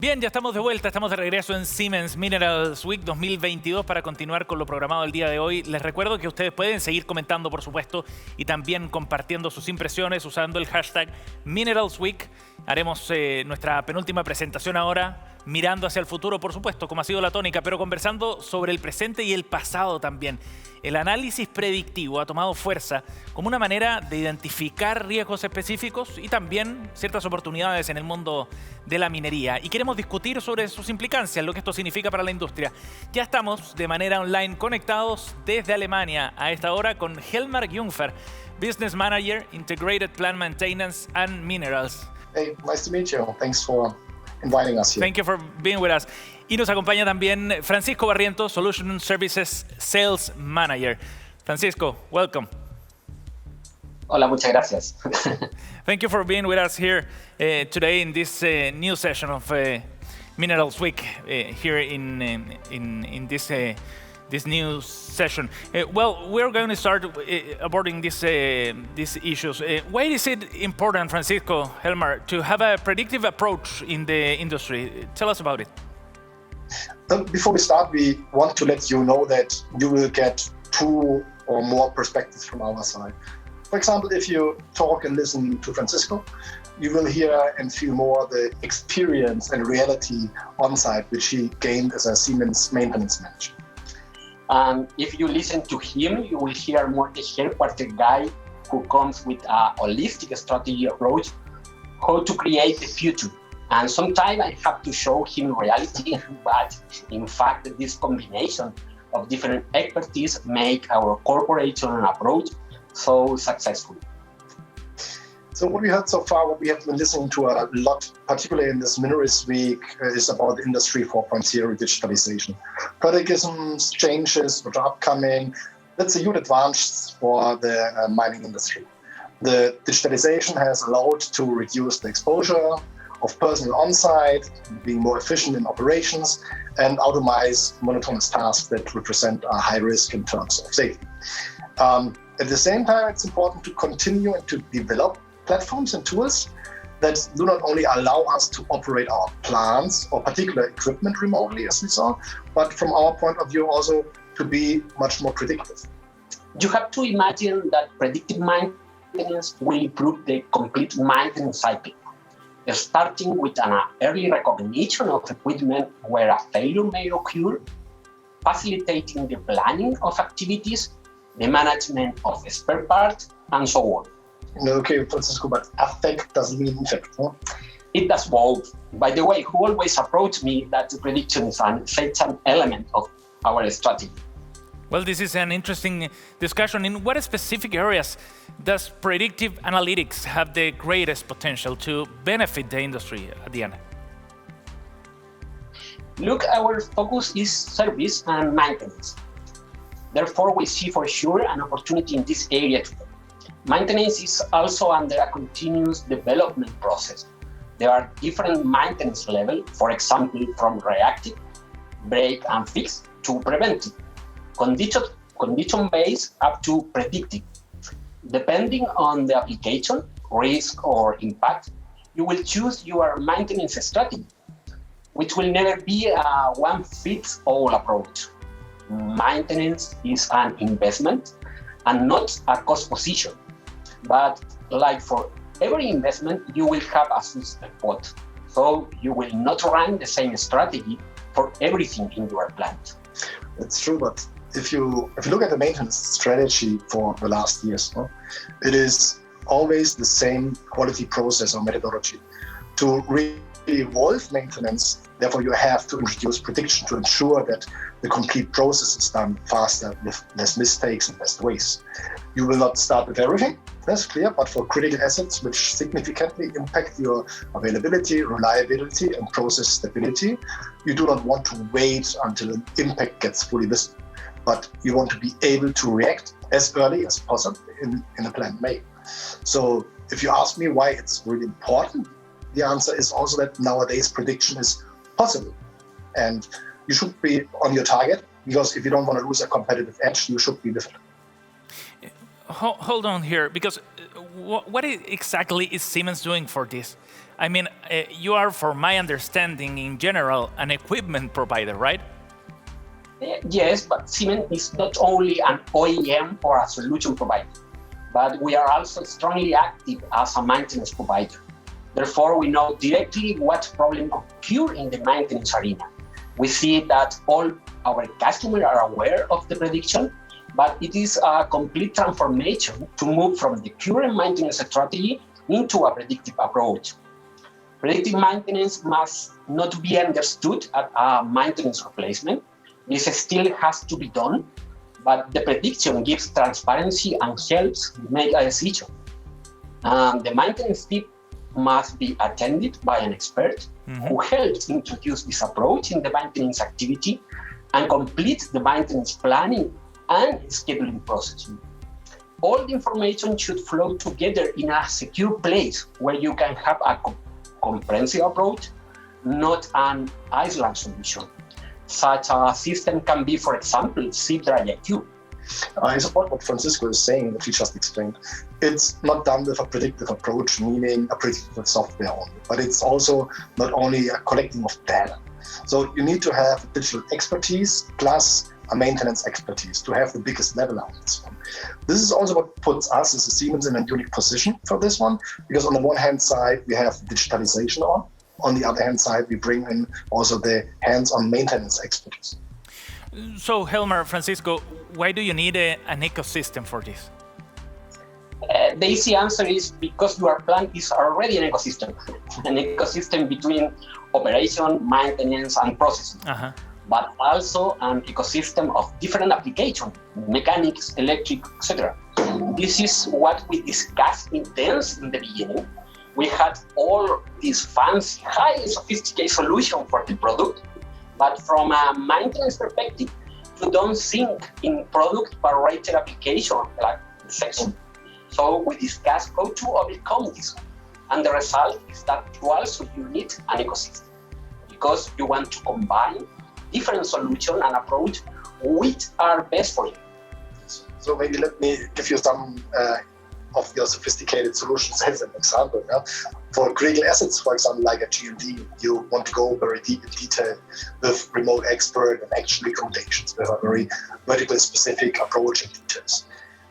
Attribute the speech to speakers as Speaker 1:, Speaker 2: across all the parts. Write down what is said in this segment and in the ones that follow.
Speaker 1: Bien, ya estamos de vuelta, estamos de regreso en Siemens Minerals Week 2022 para continuar con lo programado el día de hoy. Les recuerdo que ustedes pueden seguir comentando, por supuesto, y también compartiendo sus impresiones usando el hashtag Minerals Week. Haremos nuestra penúltima presentación ahora, mirando hacia el futuro, por supuesto, como ha sido la tónica, pero conversando sobre el presente y el pasado también. El análisis predictivo ha tomado fuerza como una manera de identificar riesgos específicos y también ciertas oportunidades en el mundo de la minería. Y queremos discutir sobre sus implicancias, lo que esto significa para la industria. Ya estamos de manera online conectados desde Alemania a esta hora con Helmar Jungfer, Business Manager, Integrated Plant Maintenance and Minerals.
Speaker 2: Hey, nice to meet you. Thanks for inviting us here.
Speaker 1: Thank you for being with us. Y nos acompaña también Francisco Barrientos, Solution Services Sales Manager. Francisco, welcome.
Speaker 3: Hola, muchas gracias.
Speaker 1: Thank you for being with us here today in this new session of Minerals Week here in this new session. Well, we're going to start aborting these issues. Why is it important, Francisco, Helmar, to have a predictive approach in the industry? Tell us about it.
Speaker 2: Before we start, we want to let you know that you will get two or more perspectives from our side. For example, if you talk and listen to Francisco, you will hear and feel more the experience and reality on site, which he gained as a Siemens maintenance manager.
Speaker 3: If you listen to him, you will hear more the headquarter guy who comes with a holistic strategy approach, how to create the future. And sometimes I have to show him reality, but in fact, this combination of different expertise make our corporation approach so successful.
Speaker 2: So what we heard so far, what we have been listening to a lot, particularly in this Minerals Week, is about the Industry 4.0 digitalization. Paradigms, changes which are upcoming. That's a huge advance for the mining industry. The digitalization has allowed to reduce the exposure of personnel on-site, being more efficient in operations, and automate monotonous tasks that represent a high risk in terms of safety. At the same time, it's important to continue and to develop platforms and tools that do not only allow us to operate our plants or particular equipment remotely, as we saw, but from our point of view also to be much more predictive.
Speaker 3: You have to imagine that predictive maintenance will improve the complete maintenance cycle, starting with an early recognition of equipment where a failure may occur, facilitating the planning of activities, the management of spare parts, and so on.
Speaker 2: Okay, Francisco, but affect doesn't mean effect, huh?
Speaker 3: It does both. By the way, who always approached me that prediction is such an element of our strategy.
Speaker 1: Well, this is an interesting discussion. In what specific areas does predictive analytics have the greatest potential to benefit the industry at the end?
Speaker 3: Look, our focus is service and maintenance. Therefore, we see for sure an opportunity in this area today. Maintenance is also under a continuous development process. There are different maintenance levels, for example, from reactive, break and fix, to preventive, condition-based up to predictive. Depending on the application, risk or impact, you will choose your maintenance strategy, which will never be a one-fits-all approach. Maintenance is an investment and not a cost position. But like for every investment, you will have a sweet spot. So you will not run the same strategy for everything in your plant.
Speaker 2: That's true, but if you look at the maintenance strategy for the last years, it is always the same quality process or methodology. To really evolve maintenance, therefore you have to introduce prediction to ensure that the complete process is done faster with less mistakes and less waste. You will not start with everything, that's clear, but for critical assets which significantly impact your availability, reliability, and process stability, you do not want to wait until an impact gets fully visible, but you want to be able to react as early as possible in a planned way. So if you ask me why it's really important, the answer is also that nowadays prediction is possible. And you should be on your target, because if you don't want to lose a competitive edge, you should be vigilant.
Speaker 1: Hold on here, because what exactly is Siemens doing for this? I mean, you are, for my understanding, in general, an equipment provider, right?
Speaker 3: Yes, but Siemens is not only an OEM or a solution provider, but we are also strongly active as a maintenance provider. Therefore, we know directly what problems occur in the maintenance arena. We see that all our customers are aware of the prediction, but it is a complete transformation to move from the current maintenance strategy into a predictive approach. Predictive maintenance must not be understood as a maintenance replacement. This still has to be done, but the prediction gives transparency and helps make a decision. The maintenance team must be attended by an expert who helps introduce this approach in the maintenance activity and complete the maintenance planning and scheduling process. All the information should flow together in a secure place where you can have a comprehensive approach, not an island solution. Such a system can be, for example, C-Drive.
Speaker 2: I support what Francisco is saying, that he just explained. It's not done with a predictive approach, meaning a predictive software only, but it's also not only a collecting of data. So you need to have digital expertise plus a maintenance expertise to have the biggest level on this one. This is also what puts us as a Siemens in a unique position for this one, because on the one hand side, we have digitalization on the other hand side, we bring in also the hands-on maintenance expertise.
Speaker 1: So, Helmar, Francisco, why do you need an ecosystem for this?
Speaker 3: The easy answer is because your plant is already an ecosystem between operation, maintenance, and processing, but also an ecosystem of different applications, mechanics, electric, etc. This is what we discussed in the beginning. We had all these fancy, highly sophisticated solutions for the product, but from a maintenance perspective, you don't think in product per rated application like the section. So we discussed how to overcome this. And the result is that you need an ecosystem because you want to combine different solutions and approach which are best for you.
Speaker 2: So maybe let me give you some of your sophisticated solutions as an example. Yeah? For critical assets, for example, like a GMD, you want to go very deep in detail with remote expert and action recommendations with a very vertically specific approach and details.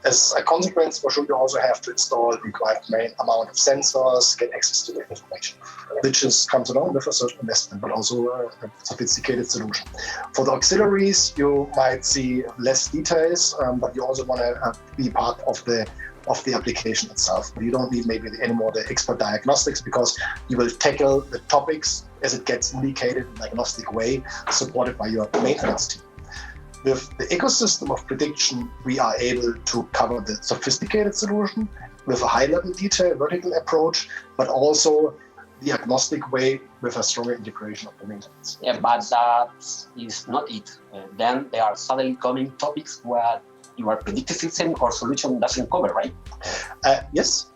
Speaker 2: As a consequence, for sure, you also have to install the required amount of sensors, get access to the information, which comes along with a certain investment, but also a sophisticated solution. For the auxiliaries, you might see less details, but you also want to be part of the application itself. You don't need maybe anymore the expert diagnostics because you will tackle the topics as it gets indicated in a diagnostic way, supported by your maintenance team. With the ecosystem of prediction, we are able to cover the sophisticated solution with a high-level detail, vertical approach, but also the agnostic way with a stronger integration of the maintenance.
Speaker 3: Yeah, but that is not it. Then there are suddenly coming topics where your predictive system or solution doesn't cover, right?
Speaker 2: Yes,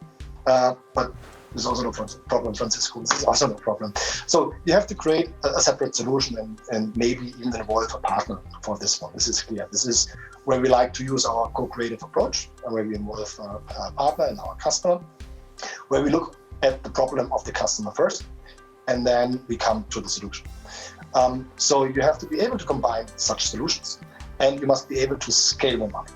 Speaker 2: but there's also no problem, Francisco. This is also no problem. So you have to create a separate solution and maybe even involve a partner for this one. This is clear. This is where we like to use our co-creative approach, where we involve a partner and our customer, where we look at the problem of the customer first, and then we come to the solution. So you have to be able to combine such solutions, and you must be able to scale them up.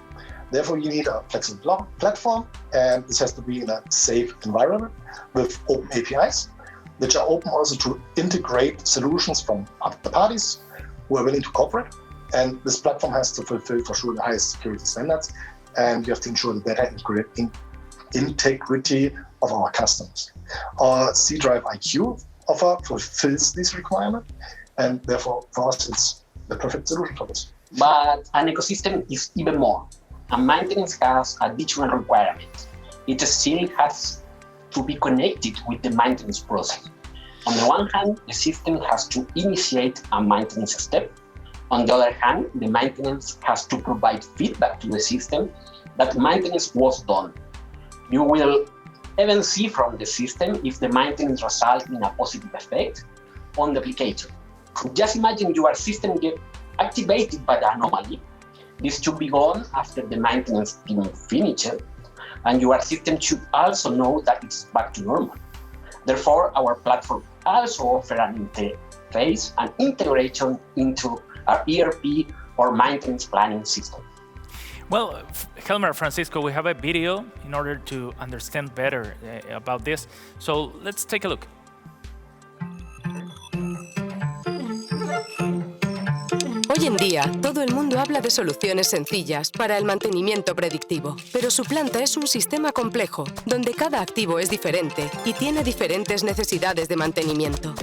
Speaker 2: Therefore, you need a flexible platform, and this has to be in a safe environment with open APIs, which are open also to integrate solutions from other parties who are willing to cooperate. And this platform has to fulfill, for sure, the highest security standards, and you have to ensure the data integrity of our customers. Our C-Drive IQ offer fulfills this requirement, and therefore, for us, it's the perfect solution for this.
Speaker 3: But an ecosystem is even more. And maintenance has additional requirements. It still has to be connected with the maintenance process. On the one hand, the system has to initiate a maintenance step. On the other hand, the maintenance has to provide feedback to the system that maintenance was done. You will even see from the system if the maintenance results in a positive effect on the application. Just imagine your system gets activated by the anomaly. This should be gone after the maintenance team finishes, and your system should also know that it's back to normal. Therefore, our platform also offers an interface and integration into our ERP or maintenance planning system.
Speaker 1: Well, Helmar, Francisco, we have a video in order to understand better about this. So let's take a look.
Speaker 4: Hoy en día, todo el mundo habla de soluciones sencillas para el mantenimiento predictivo, pero su planta es un sistema complejo, donde cada activo es diferente y tiene diferentes necesidades de mantenimiento.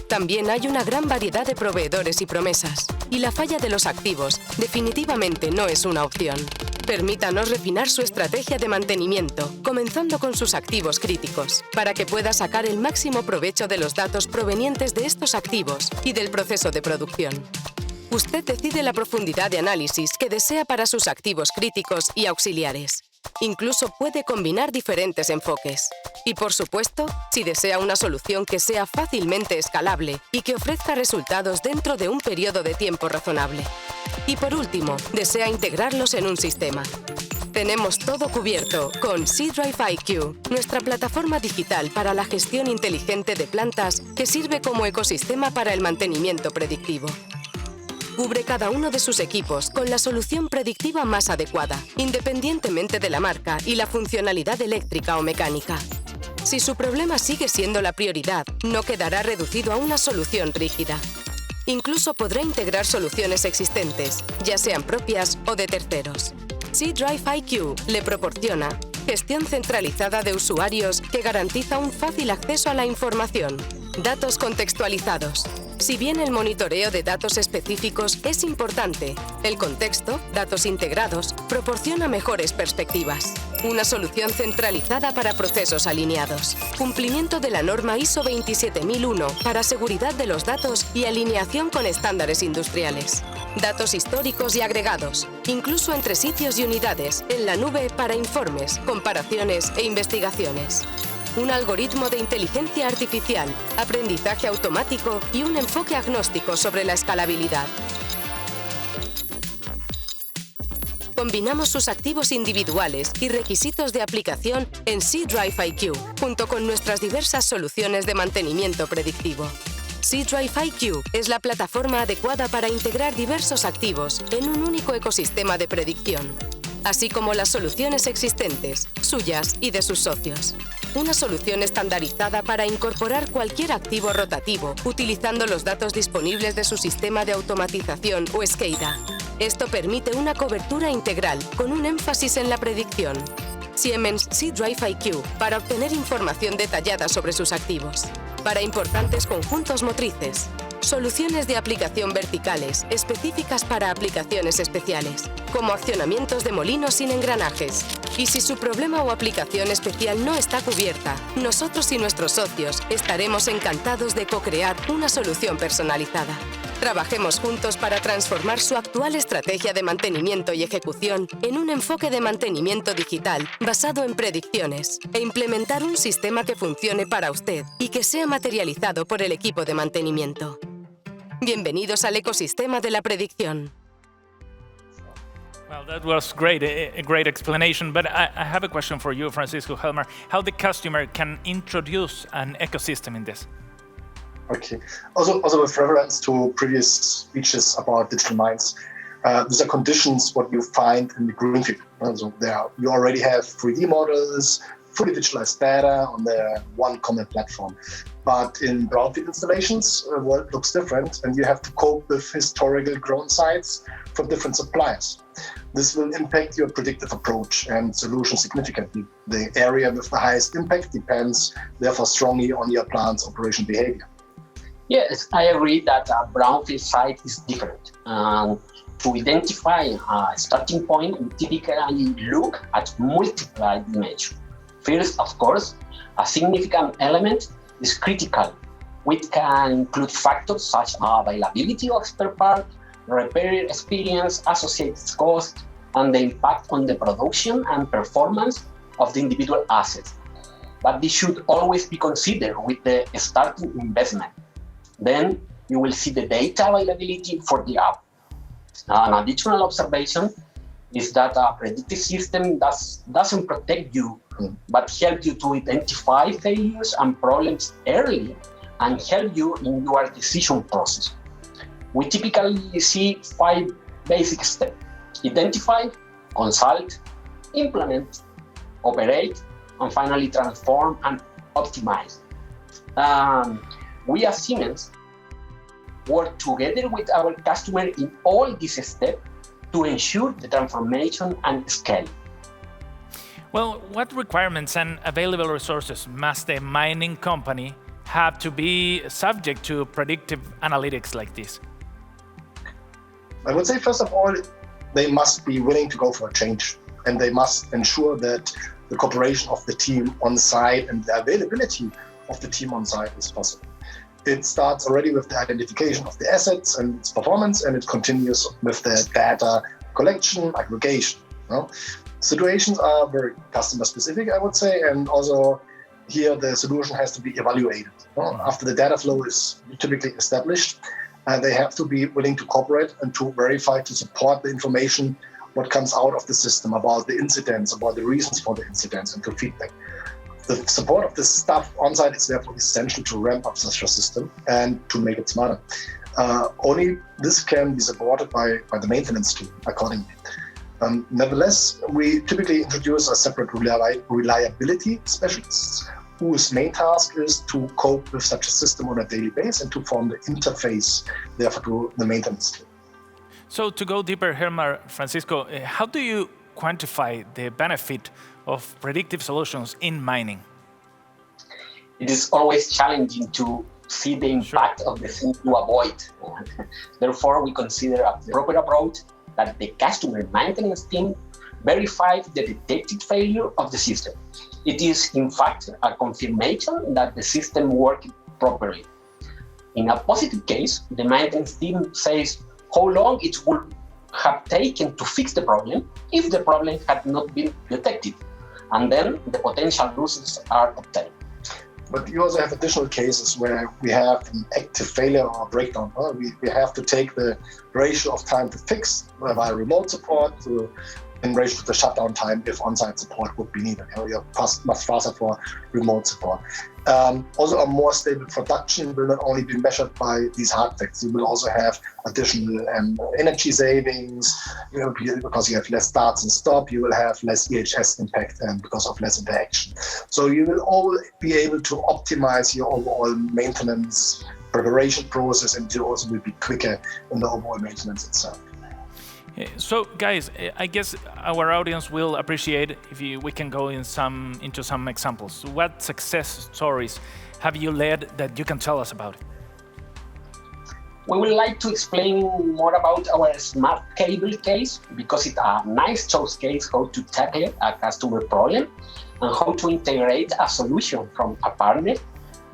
Speaker 4: También hay una gran variedad de proveedores y promesas, y la falla de los activos definitivamente no es una opción. Permítanos refinar su estrategia de mantenimiento, comenzando con sus activos críticos, para que pueda sacar el máximo provecho de los datos provenientes de estos activos y del proceso de producción. Usted decide la profundidad de análisis que desea para sus activos críticos y auxiliares. Incluso puede combinar diferentes enfoques. Y por supuesto, si desea una solución que sea fácilmente escalable y que ofrezca resultados dentro de un periodo de tiempo razonable. Y por último, desea integrarlos en un sistema. Tenemos todo cubierto con C-Drive IQ, nuestra plataforma digital para la gestión inteligente de plantas que sirve como ecosistema para el mantenimiento predictivo. Cubre cada uno de sus equipos con la solución predictiva más adecuada, independientemente de la marca y la funcionalidad eléctrica o mecánica. Si su problema sigue siendo la prioridad, no quedará reducido a una solución rígida. Incluso podrá integrar soluciones existentes, ya sean propias o de terceros. C-Drive IQ le proporciona gestión centralizada de usuarios que garantiza un fácil acceso a la información, datos contextualizados. Si bien el monitoreo de datos específicos es importante, el contexto, datos integrados, proporciona mejores perspectivas. Una solución centralizada para procesos alineados. Cumplimiento de la norma ISO 27001 para seguridad de los datos y alineación con estándares industriales. Datos históricos y agregados, incluso entre sitios y unidades, en la nube para informes, comparaciones e investigaciones. Un algoritmo de inteligencia artificial, aprendizaje automático y un enfoque agnóstico sobre la escalabilidad. Combinamos sus activos individuales y requisitos de aplicación en C-Drive IQ, junto con nuestras diversas soluciones de mantenimiento predictivo. C-Drive IQ es la plataforma adecuada para integrar diversos activos en un único ecosistema de predicción, así como las soluciones existentes, suyas y de sus socios. Una solución estandarizada para incorporar cualquier activo rotativo, utilizando los datos disponibles de su sistema de automatización o SCADA. Esto permite una cobertura integral, con un énfasis en la predicción. Siemens C-Drive IQ, para obtener información detallada sobre sus activos. Para importantes conjuntos motrices. Soluciones de aplicación verticales, específicas para aplicaciones especiales, como accionamientos de molinos sin engranajes. Y si su problema o aplicación especial no está cubierta, nosotros y nuestros socios estaremos encantados de co-crear una solución personalizada. Trabajemos juntos para transformar su actual estrategia de mantenimiento y ejecución en un enfoque de mantenimiento digital basado en predicciones e implementar un sistema que funcione para usted y que sea materializado por el equipo de mantenimiento. Bienvenidos al ecosistema de la predicción.
Speaker 1: Well, that was great, a great explanation. But I have a question for you, Francisco, Helmar. How the customer can introduce an ecosystem in this?
Speaker 2: Okay. Also with reference to previous speeches about digital mines, these are conditions what you find in the greenfield. So you already have 3D models, fully digitalized data on the one common platform. But in brownfield installations, the world looks different, and you have to cope with historical grown sites from different suppliers. This will impact your predictive approach and solution significantly. The area with the highest impact depends, therefore, strongly on your plant's operation behavior.
Speaker 3: Yes, I agree that a brownfield site is different. To identify a starting point, we typically look at multiple dimensions. First, of course, a significant element is critical, which can include factors such as availability of spare parts, repair experience, associated cost, and the impact on the production and performance of the individual assets. But this should always be considered with the starting investment. Then you will see the data availability for the app. An additional observation is that a predictive system doesn't protect you, but help you to identify failures and problems early and help you in your decision process. We typically see 5 basic steps: identify, consult, implement, operate, and finally transform and optimize. We as Siemens work together with our customer in all these steps to ensure the transformation and scale.
Speaker 1: Well, what requirements and available resources must a mining company have to be subject to predictive analytics like this?
Speaker 2: I would say, first of all, they must be willing to go for a change, and they must ensure that the cooperation of the team on site and the availability of the team on site is possible. It starts already with the identification of the assets and its performance, and it continues with the data collection, aggregation. Situations are very customer specific, I would say, and also here the solution has to be evaluated. After the data flow is typically established, they have to be willing to cooperate and to verify, to support the information, what comes out of the system about the incidents, about the reasons for the incidents, and to feedback. The support of this staff on-site is therefore essential to ramp up such a system and to make it smarter. Only this can be supported by the maintenance team accordingly. Nevertheless, we typically introduce a separate reliability specialist whose main task is to cope with such a system on a daily basis and to form the interface, therefore, to the maintenance team.
Speaker 1: So to go deeper, Helmar, Francisco, how do you quantify the benefit of predictive solutions in mining?
Speaker 3: It is always challenging to see the impact of the thing to avoid. Therefore, we consider a proper approach that the customer maintenance team verifies the detected failure of the system. It is, in fact, a confirmation that the system worked properly. In a positive case, the maintenance team says how long it would have taken to fix the problem if the problem had not been detected, and then the potential losses are obtained.
Speaker 2: But you also have additional cases where we have an active failure or breakdown. We have to take the ratio of time to fix via remote support in relation to the shutdown time if on-site support would be needed. You're much faster for remote support. Also, a more stable production will not only be measured by these hard facts. You will also have additional energy savings, because you have less starts and stop. You will have less EHS impact because of less interaction. So you will all be able to optimize your overall maintenance preparation process, and you also will be quicker in the overall maintenance itself.
Speaker 1: So, guys, I guess our audience will appreciate if we can go into some examples. What success stories have you led that you can tell us about?
Speaker 3: We would like to explain more about our smart cable case because it's a nice choice case how to tackle a customer problem and how to integrate a solution from a partner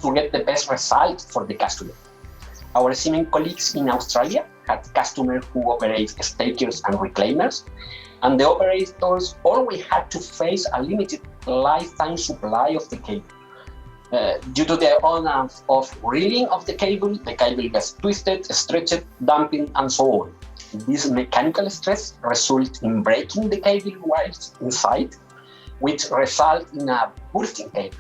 Speaker 3: to get the best result for the customer. Our Siemens colleagues in Australia had customers who operate stakers and reclaimers, and the operators always had to face a limited lifetime supply of the cable. Due to the on-off of reeling of the cable gets twisted, stretched, damping, and so on. This mechanical stress results in breaking the cable wires inside, which results in a bursting cable.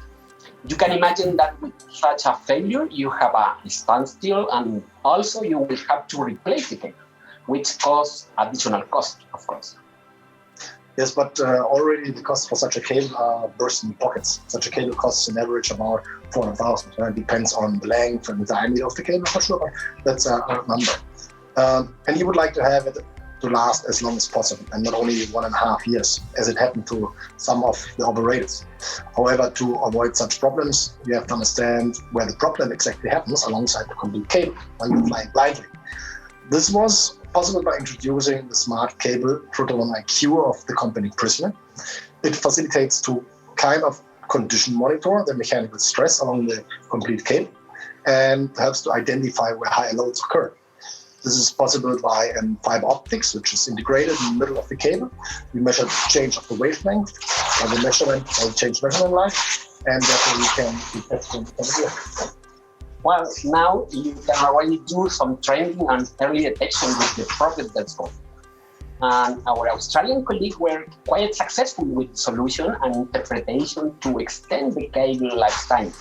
Speaker 3: You can imagine that with such a failure, you have a standstill, and also you will have to replace the cable, which causes additional cost, of course.
Speaker 2: Yes, but already the cost for such a cable are bursting pockets. Such a cable costs an average about 400,000. It depends on the length and the diameter of the cable for sure, but that's a number. And you would like to have it to last as long as possible, and not only 1.5 years, as it happened to some of the operators. However, to avoid such problems, you have to understand where the problem exactly happens alongside the complete cable, while you're flying blindly. This was possible by introducing the smart cable Proton IQ of the company Prisma. It facilitates to kind of condition monitor the mechanical stress along the complete cable and helps to identify where higher loads occur. This is possible by fiber optics, which is integrated in the middle of the cable. We measure the change of the wavelength by the measurement, by the change measurement line, and therefore we can detect them from here.
Speaker 3: Well, now you can already do some training and early detection with the product that's going. And our Australian colleagues were quite successful with the solution and interpretation to extend the cable lifetime.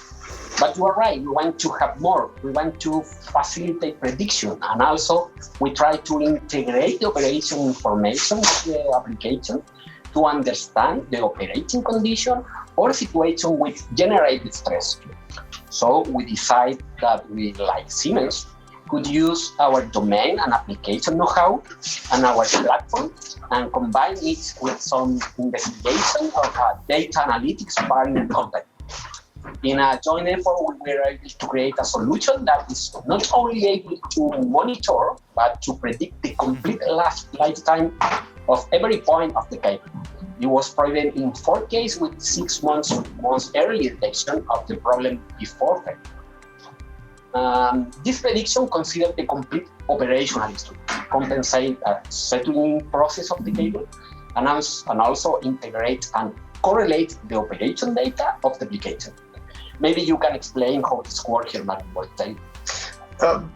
Speaker 3: But you are right, we want to have more. We want to facilitate prediction, and also we try to integrate the operation information with the application to understand the operating condition or situation which generated stress. So we decide that we, like Siemens, could use our domain and application know-how and our platform and combine it with some investigation of a data analytics partner company. In a joint effort, we were able to create a solution that is not only able to monitor, but to predict the complete lifetime of every point of the cable. It was proven in 4 cases with 6 months early detection of the problem before failure. This prediction considered the complete operational history, compensate a settling process of the cable, and also integrate and correlate the operation data of the application. Maybe you can explain how this works here, Martin.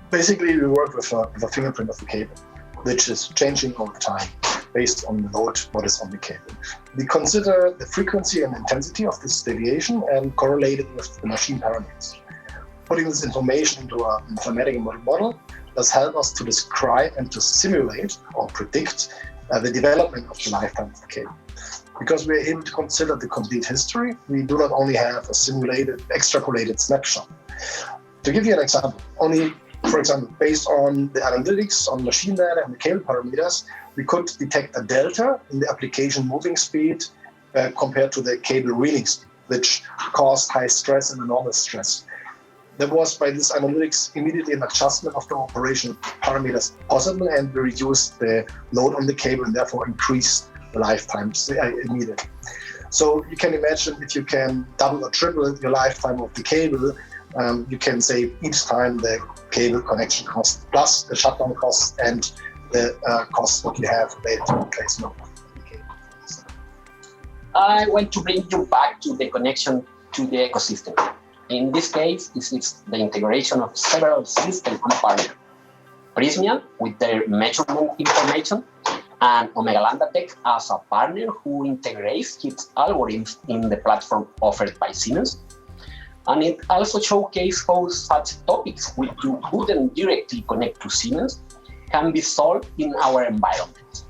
Speaker 2: Basically, we work with a fingerprint of the cable, which is changing over time based on the load what is on the cable. We consider the frequency and intensity of this deviation and correlate it with the machine parameters. Putting this information into a mathematical model does help us to describe and to simulate or predict the development of the lifetime of the cable. Because we're able to consider the complete history, we do not only have a simulated, extrapolated snapshot. To give you an example, for example, based on the analytics on machine data and the cable parameters, we could detect a delta in the application moving speed compared to the cable reeling speed, which caused high stress and enormous stress. There was, by this analytics, immediately an adjustment of the operational parameters possible, and we reduced the load on the cable and therefore increased the lifetime immediately. So you can imagine if you can double or triple your lifetime of the cable, you can save each time the cable connection cost plus the shutdown cost and the cost what you have related to replacement of the cable.
Speaker 3: I want to bring you back to the connection to the ecosystem. In this case, it's the integration of several systems and partners. Prysmian with their measurement information, and Omega Lambda Tech as a partner who integrates its algorithms in the platform offered by Siemens. And it also showcases how such topics which you wouldn't directly connect to Siemens can be solved in our environment.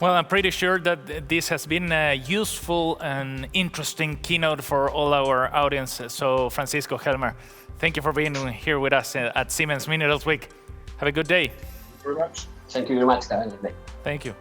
Speaker 1: Well, I'm pretty sure that this has been a useful and interesting keynote for all our audience. So, Francisco, Helmar, thank you for being here with us at Siemens Minerals Week. Have a good day.
Speaker 2: Thank you very much.
Speaker 3: Thank you very much. Have a good day.
Speaker 1: Thank you.